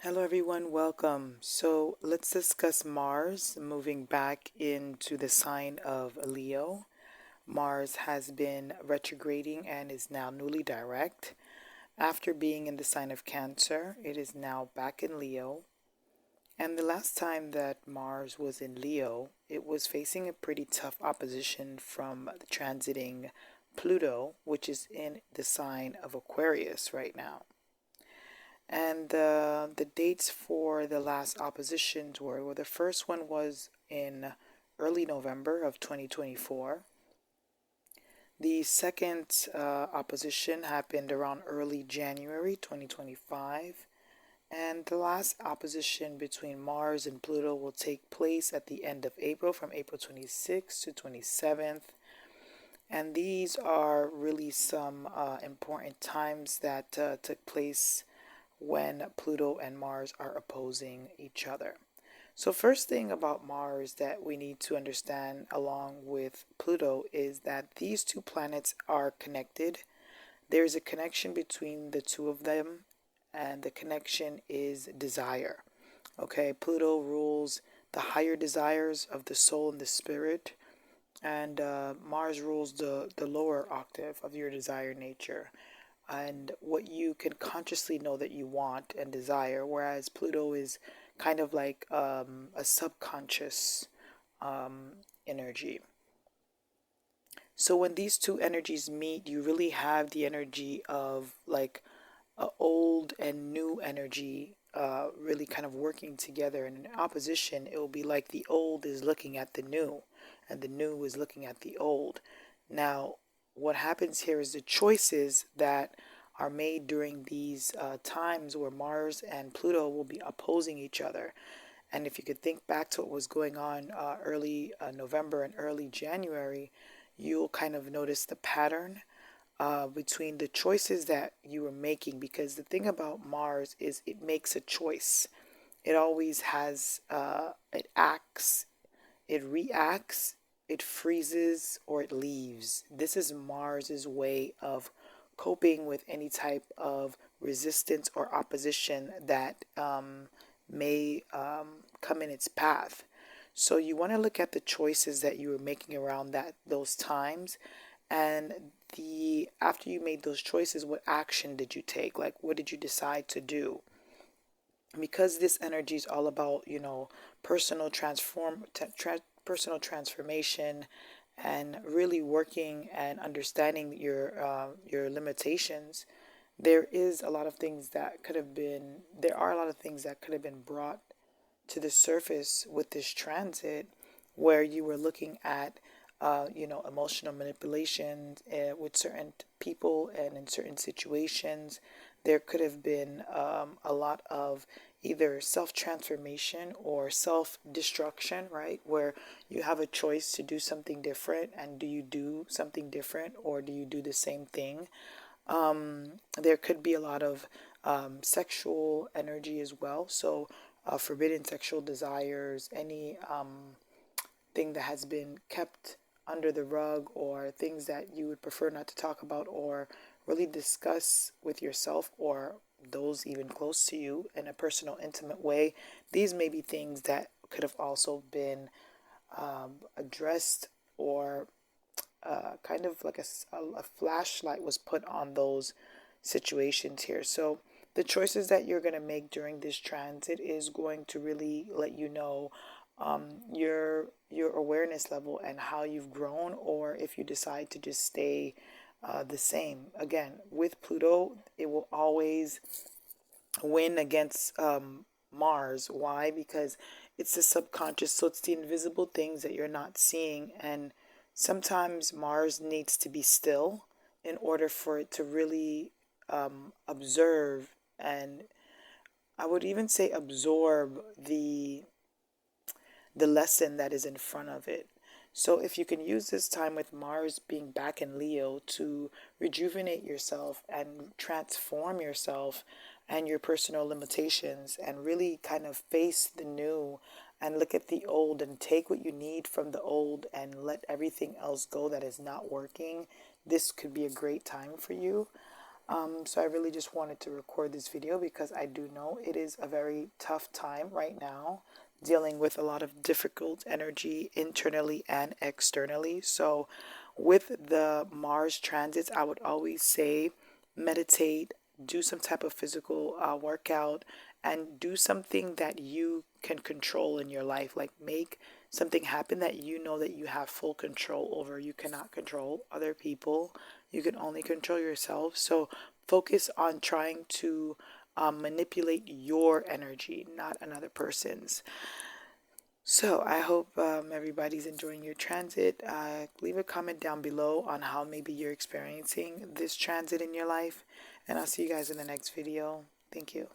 Hello, everyone. Welcome. So, let's discuss Mars moving back into the sign of Leo. Mars has been retrograding and is now newly direct. After being in the sign of Cancer, it is now back in Leo. And the last time that Mars was in Leo, it was facing a pretty tough opposition from the transiting Pluto, which is in the sign of Aquarius right now. And the dates for the last oppositions were well, the first one was in early November of 2024. The second opposition happened around early January 2025. And the last opposition between Mars and Pluto will take place at the end of April, from April 26th to 27th. And these are really some important times that took place when Pluto and Mars are opposing each other. So, first thing about Mars that we need to understand along with Pluto is that these two planets are connected. There's a connection between the two of them, and the connection is desire. Okay, Pluto rules the higher desires of the soul and the spirit, and Mars rules the lower octave of your desire nature and what you can consciously know that you want and desire, whereas Pluto is kind of like a subconscious energy. So when these two energies meet, you really have the energy of like old and new energy really kind of working together. And in opposition, it will be like the old is looking at the new, and the new is looking at the old. Now, what happens here is the choices that are made during these times where Mars and Pluto will be opposing each other. And if you could think back to what was going on early November and early January, you'll kind of notice the pattern between the choices that you were making. Because the thing about Mars is it makes a choice. It always has, it acts, it reacts, it freezes, or it leaves. This is Mars's way of coping with any type of resistance or opposition that may come in its path. So you want to look at the choices that you were making around those times, and the after you made those choices, what action did you take? Like, what did you decide to do? Because this energy is all about personal personal transformation, and really working and understanding your limitations. There are a lot of things that could have been brought to the surface with this transit, where you were looking at emotional manipulation with certain people and in certain situations. There could have been a lot of either self transformation or self destruction, right? Where you have a choice to do something different, and do you do something different or do you do the same thing? There could be a lot of sexual energy as well. So, forbidden sexual desires, any thing that has been kept under the rug, or things that you would prefer not to talk about or really discuss with yourself or those even close to you in a personal, intimate way. These may be things that could have also been addressed, or kind of like a flashlight was put on those situations here. So the choices that you're going to make during this transit is going to really let you know your awareness level and how you've grown, or if you decide to just stay the same. Again, with Pluto, it will always win against Mars. Why? Because it's the subconscious, so it's the invisible things that you're not seeing, and sometimes Mars needs to be still in order for it to really observe, and I would even say absorb the lesson that is in front of it. So, if you can use this time with Mars being back in Leo to rejuvenate yourself and transform yourself and your personal limitations, and really kind of face the new and look at the old and take what you need from the old and let everything else go that is not working, this could be a great time for you. So I really just wanted to record this video because I do know it is a very tough time right now, dealing with a lot of difficult energy internally and externally. So with the Mars transits, I would always say meditate, do some type of physical workout, and do something that you can control in your life. Like make something happen that you know that you have full control over. You cannot control other people. You can only control yourself. So focus on trying to manipulate your energy, not another person's. So I hope everybody's enjoying your transit. Leave a comment down below on how maybe you're experiencing this transit in your life. And I'll see you guys in the next video. Thank you.